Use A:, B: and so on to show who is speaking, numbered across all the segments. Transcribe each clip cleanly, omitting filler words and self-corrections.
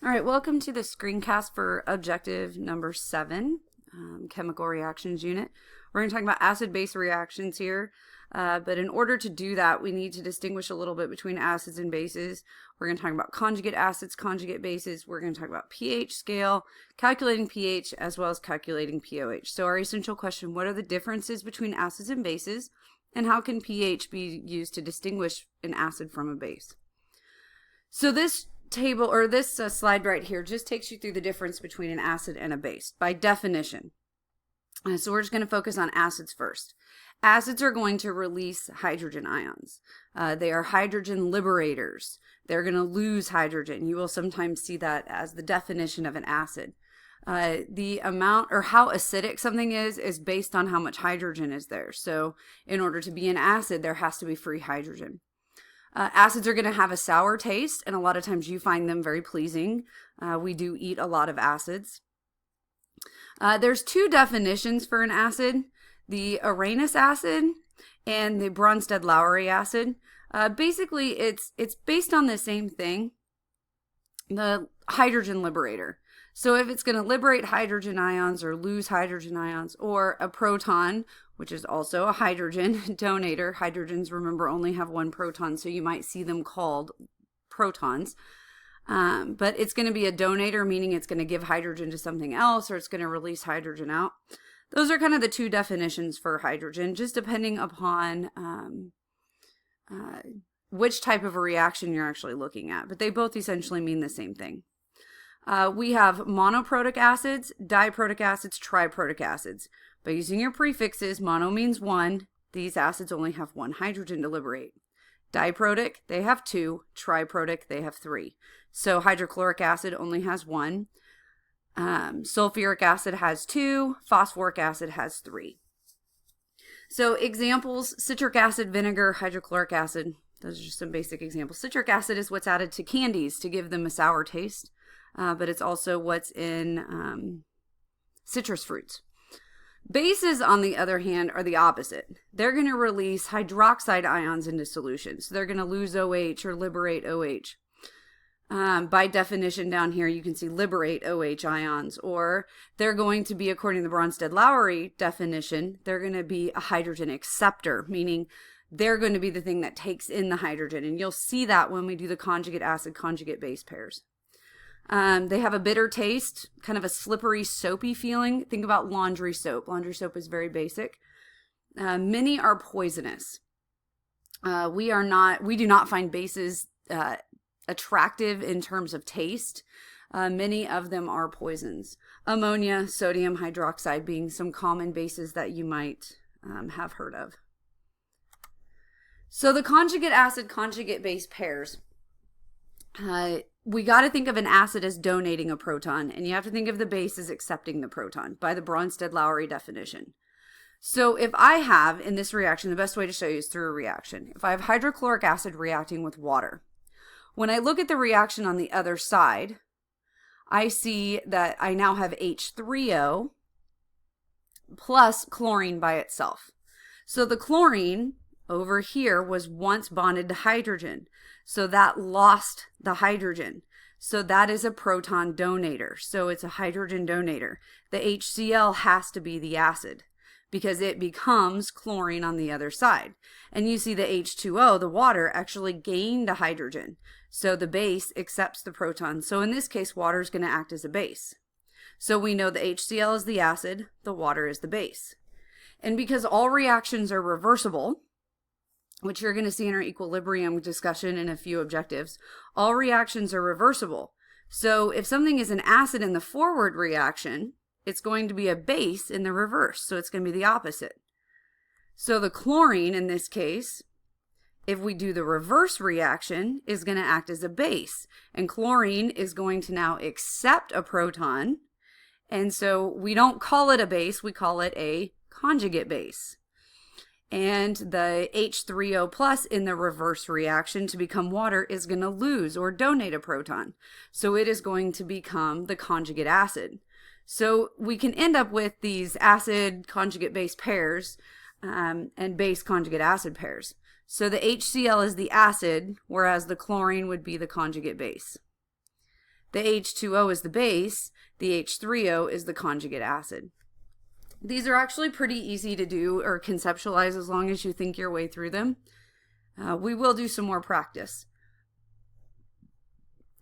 A: All right, welcome to the screencast for objective number 7, chemical reactions unit. We're going to talk about acid-base reactions here, but in order to do that, we need to distinguish a little bit between acids and bases. We're going to talk about conjugate acids, conjugate bases. We're going to talk about pH scale, calculating pH, as well as calculating pOH. So our essential question, what are the differences between acids and bases, and how can pH be used to distinguish an acid from a base? So this table or this slide right here just takes you through the difference between an acid and a base by definition. So we're just going to focus on acids first. Acids are going to release hydrogen ions. They are hydrogen liberators. They're going to lose hydrogen. You will sometimes see that as the definition of an acid. The amount or how acidic something is based on how much hydrogen is there. So in order to be an acid, there has to be free hydrogen. Acids are going to have a sour taste, and a lot of times you find them very pleasing. We do eat a lot of acids. There's two definitions for an acid, the Arrhenius acid and the Bronsted-Lowry acid. Basically, it's based on the same thing, the hydrogen liberator. So if it's going to liberate hydrogen ions or lose hydrogen ions, or a proton, which is also a hydrogen donator. Hydrogens, remember, only have one proton, so you might see them called protons. But it's going to be a donator, meaning it's going to give hydrogen to something else, or it's going to release hydrogen out. Those are kind of the two definitions for hydrogen, just depending upon which type of a reaction you're actually looking at. But they both essentially mean the same thing. We have monoprotic acids, diprotic acids, triprotic acids. By using your prefixes, mono means one. These acids only have one hydrogen to liberate. Diprotic, they have two. Triprotic, they have three. So hydrochloric acid only has one. Sulfuric acid has two. Phosphoric acid has three. So examples, citric acid, vinegar, hydrochloric acid. Those are just some basic examples. Citric acid is what's added to candies to give them a sour taste. But it's also what's in citrus fruits. Bases, on the other hand, are the opposite. They're going to release hydroxide ions into solution. So they're going to lose OH or liberate OH. By definition down here, you can see liberate OH ions, or they're going to be, according to the Bronsted-Lowry definition, they're going to be a hydrogen acceptor, meaning they're going to be the thing that takes in the hydrogen. And you'll see that when we do the conjugate acid, conjugate base pairs. They have a bitter taste, kind of a slippery, soapy feeling. Think about laundry soap. Laundry soap is very basic. Many are poisonous. We do not find bases attractive in terms of taste. Many of them are poisons. Ammonia, sodium hydroxide being some common bases that you might have heard of. So the conjugate acid, conjugate base pairs. We got to think of an acid as donating a proton, and you have to think of the base as accepting the proton by the Bronsted-Lowry definition. So if I have, in this reaction, the best way to show you is through a reaction. If I have hydrochloric acid reacting with water, when I look at the reaction on the other side, I see that I now have H3O plus chlorine by itself. So the chlorine over here was once bonded to hydrogen. So that lost the hydrogen. So that is a proton donator. So it's a hydrogen donator. The HCl has to be the acid because it becomes chlorine on the other side. And you see the H2O, the water, actually gained a hydrogen. So the base accepts the proton. So in this case, water is going to act as a base. So we know the HCl is the acid, the water is the base. And because all reactions are reversible, which you're going to see in our equilibrium discussion in a few objectives, all reactions are reversible. So if something is an acid in the forward reaction, it's going to be a base in the reverse. So it's going to be the opposite. So the chlorine in this case, if we do the reverse reaction, is going to act as a base. And chlorine is going to now accept a proton. And so we don't call it a base, we call it a conjugate base. And the H3O plus in the reverse reaction to become water is going to lose or donate a proton. So it is going to become the conjugate acid. So we can end up with these acid conjugate base pairs and base conjugate acid pairs. So the HCl is the acid, whereas the chlorine would be the conjugate base. The H2O is the base, the H3O is the conjugate acid. These are actually pretty easy to do or conceptualize as long as you think your way through them. We will do some more practice.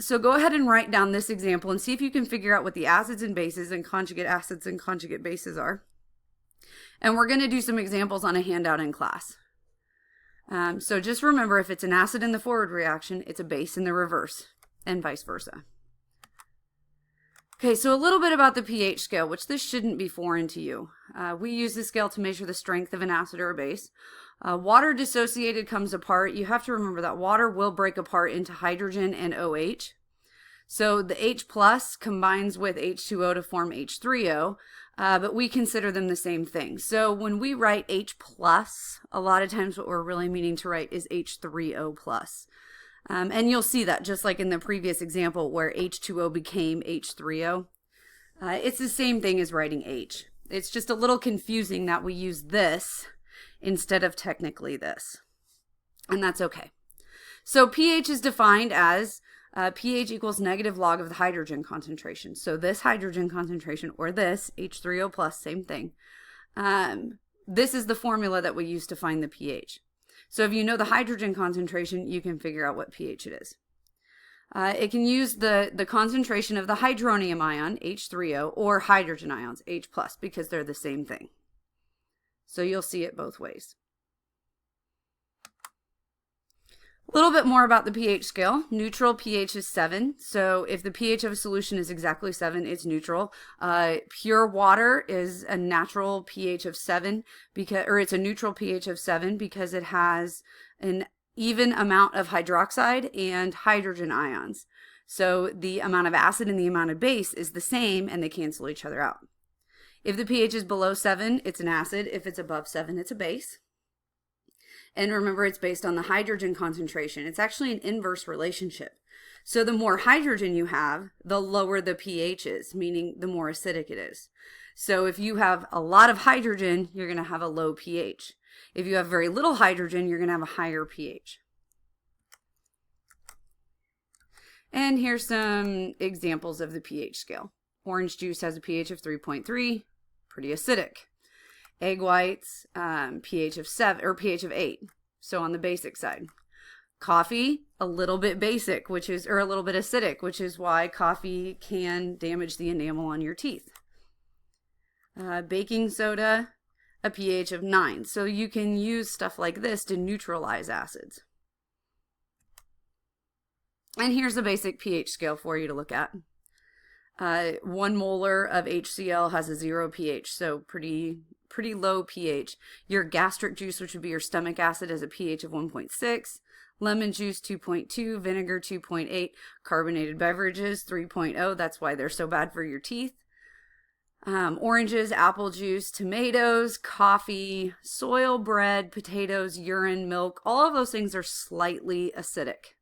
A: So go ahead and write down this example and see if you can figure out what the acids and bases and conjugate acids and conjugate bases are. And we're going to do some examples on a handout in class. So just remember, if it's an acid in the forward reaction, it's a base in the reverse, and vice versa. Okay, so a little bit about the pH scale, which this shouldn't be foreign to you. We use this scale to measure the strength of an acid or a base. Water dissociated comes apart. You have to remember that water will break apart into hydrogen and OH. So the H plus combines with H2O to form H3O, but we consider them the same thing. So when we write H plus, a lot of times what we're really meaning to write is H3O plus. And you'll see that just like in the previous example where H2O became H3O. It's the same thing as writing H. It's just a little confusing that we use this instead of technically this. And that's okay. So pH is defined as pH equals negative log of the hydrogen concentration. So this hydrogen concentration, or this H3O plus, same thing. This is the formula that we use to find the pH. So if you know the hydrogen concentration, you can figure out what pH it is. It can use the concentration of the hydronium ion, H3O, or hydrogen ions, H+, because they're the same thing. So you'll see it both ways. A little bit more about the pH scale. Neutral pH is 7. So if the pH of a solution is exactly 7, it's neutral. Pure water is a natural pH of 7, or it's a neutral pH of 7 because it has an even amount of hydroxide and hydrogen ions. So the amount of acid and the amount of base is the same, and they cancel each other out. If the pH is below 7, it's an acid. If it's above 7, it's a base. And remember, it's based on the hydrogen concentration. It's actually an inverse relationship. So the more hydrogen you have, the lower the pH is, meaning the more acidic it is. So if you have a lot of hydrogen, you're going to have a low pH. If you have very little hydrogen, you're going to have a higher pH. And here's some examples of the pH scale. Orange juice has a pH of 3.3, pretty acidic. Egg whites, pH of 7 or pH of 8. So on the basic side. Coffee, a little bit basic, or a little bit acidic, which is why coffee can damage the enamel on your teeth. Baking soda, a pH of 9. So you can use stuff like this to neutralize acids. And here's a basic pH scale for you to look at. 1 molar of HCl has a 0 pH, so pretty low pH. Your gastric juice, which would be your stomach acid, has a pH of 1.6. Lemon juice 2.2, vinegar 2.8, carbonated beverages 3.0. That's why they're so bad for your teeth. Oranges, apple juice, tomatoes, coffee, soil, bread, potatoes, urine, milk, all of those things are slightly acidic.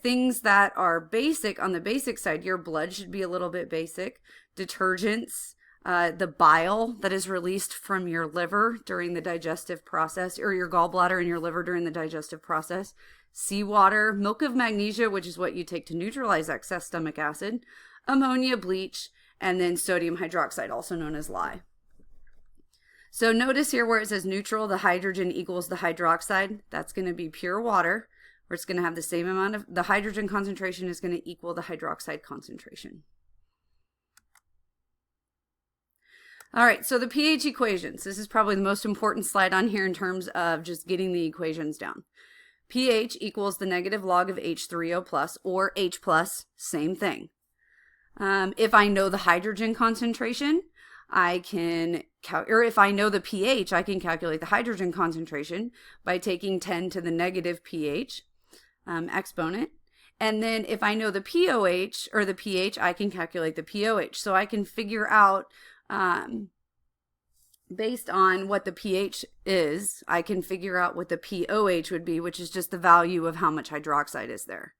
A: Things that are basic, on the basic side, your blood should be a little bit basic. Detergents, the bile that is released from your liver during the digestive process, or your gallbladder and your liver during the digestive process. Seawater, milk of magnesia, which is what you take to neutralize excess stomach acid. Ammonia, bleach, and then sodium hydroxide, also known as lye. So notice here where it says neutral, the hydrogen equals the hydroxide. That's going to be pure water, where it's going to have the same amount of, the hydrogen concentration is going to equal the hydroxide concentration. All right, so the pH equations. This is probably the most important slide on here in terms of just getting the equations down. pH equals the negative log of H3O plus, or H plus, same thing. If I know the hydrogen concentration, I can, or if I know the pH, I can calculate the hydrogen concentration by taking 10 to the negative pH exponent. And then if I know the POH, or the pH, I can calculate the POH. So I can figure out, based on what the pH is, I can figure out what the POH would be, which is just the value of how much hydroxide is there.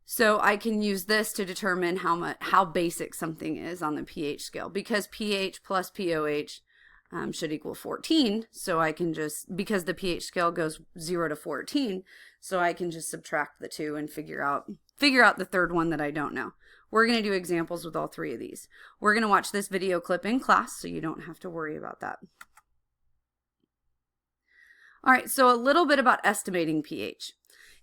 A: So I can use this to determine how basic something is on the pH scale, because pH plus POH should equal 14. So I can just, because the pH scale goes 0 to 14, so I can just subtract the 2 and figure out the third one that I don't know. We're going to do examples with all 3 of these. We're going to watch this video clip in class, so you don't have to worry about that. All right, so a little bit about estimating pH.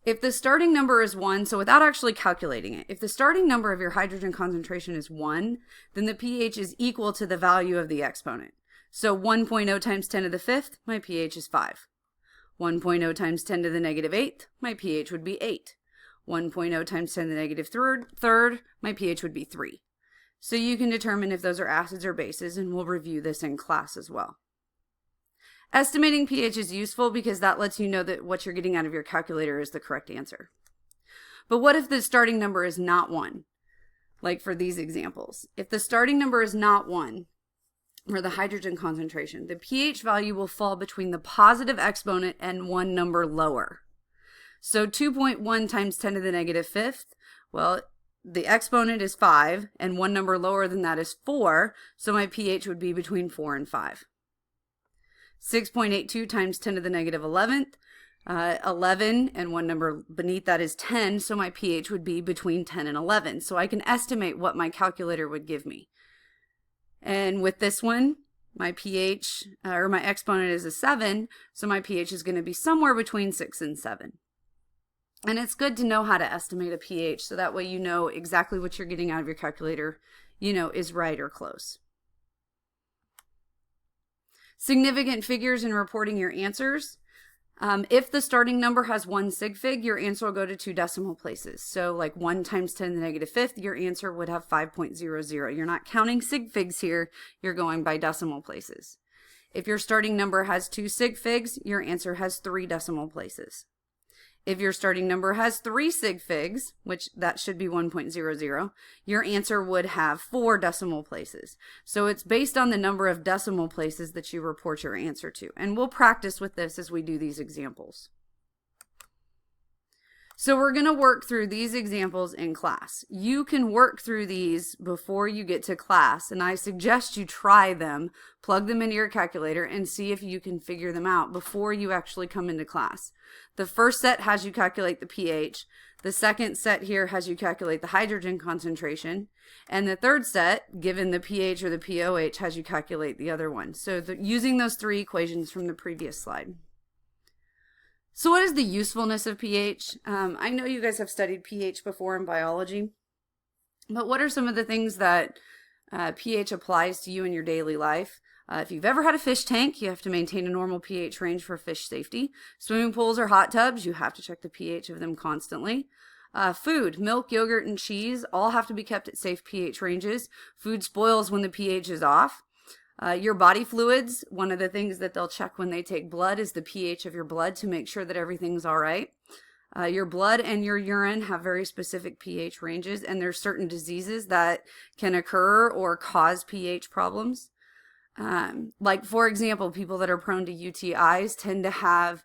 A: If the starting number is 1, so without actually calculating it, if the starting number of your hydrogen concentration is 1, then the pH is equal to the value of the exponent. So 1.0 times 10 to the 5th, my pH is 5. 1.0 times 10 to the negative 8th, my pH would be 8. 1.0 times 10 to the negative third, my pH would be 3. So you can determine if those are acids or bases, and we'll review this in class as well. Estimating pH is useful because that lets you know that what you're getting out of your calculator is the correct answer. But what if the starting number is not 1? Like for these examples. If the starting number is not 1, or the hydrogen concentration, the pH value will fall between the positive exponent and one number lower. So 2.1 times 10 to the negative 5th, well, the exponent is 5, and one number lower than that is 4, so my pH would be between 4 and 5. 6.82 times 10 to the negative 11th, 11, and one number beneath that is 10, so my pH would be between 10 and 11. So I can estimate what my calculator would give me. And with this one, my pH, or my exponent is a 7, so my pH is going to be somewhere between 6 and 7. And it's good to know how to estimate a pH, so that way you know exactly what you're getting out of your calculator, is right or close. Significant figures in reporting your answers. If the starting number has 1 sig fig, your answer will go to 2 decimal places. So like 1 times 10 to the negative 5th, your answer would have 5.00. You're not counting sig figs here, you're going by decimal places. If your starting number has 2 sig figs, your answer has 3 decimal places. If your starting number has 3 sig figs, which that should be 1.00, your answer would have 4 decimal places. So it's based on the number of decimal places that you report your answer to. And we'll practice with this as we do these examples. So we're going to work through these examples in class. You can work through these before you get to class, and I suggest you try them, plug them into your calculator, and see if you can figure them out before you actually come into class. The first set has you calculate the pH. The second set here has you calculate the hydrogen concentration. And the third set, given the pH or the pOH, has you calculate the other one. So using those 3 equations from the previous slide. So what is the usefulness of pH? I know you guys have studied pH before in biology, but what are some of the things that pH applies to you in your daily life? If you've ever had a fish tank, you have to maintain a normal pH range for fish safety. Swimming pools or hot tubs, you have to check the pH of them constantly. Food, milk, yogurt, and cheese all have to be kept at safe pH ranges. Food spoils when the pH is off. Your body fluids, one of the things that they'll check when they take blood is the pH of your blood to make sure that everything's all right. Your blood and your urine have very specific pH ranges, and there's certain diseases that can occur or cause pH problems. Like, for example, people that are prone to UTIs tend to have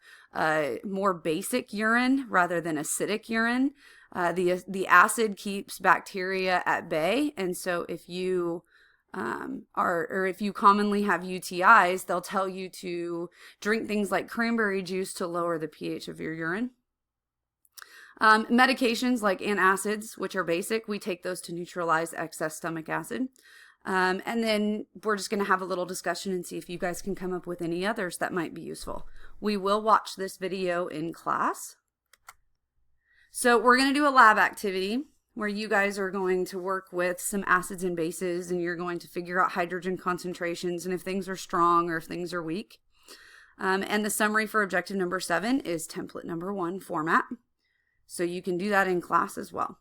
A: more basic urine rather than acidic urine. The acid keeps bacteria at bay, and so if you if you commonly have UTIs, they'll tell you to drink things like cranberry juice to lower the pH of your urine. Medications like antacids, which are basic, we take those to neutralize excess stomach acid. And then we're just going to have a little discussion and see if you guys can come up with any others that might be useful. We will watch this video in class. So we're going to do a lab activity where you guys are going to work with some acids and bases, and you're going to figure out hydrogen concentrations and if things are strong or if things are weak. And the summary for objective number 7 is template number 1 format. So you can do that in class as well.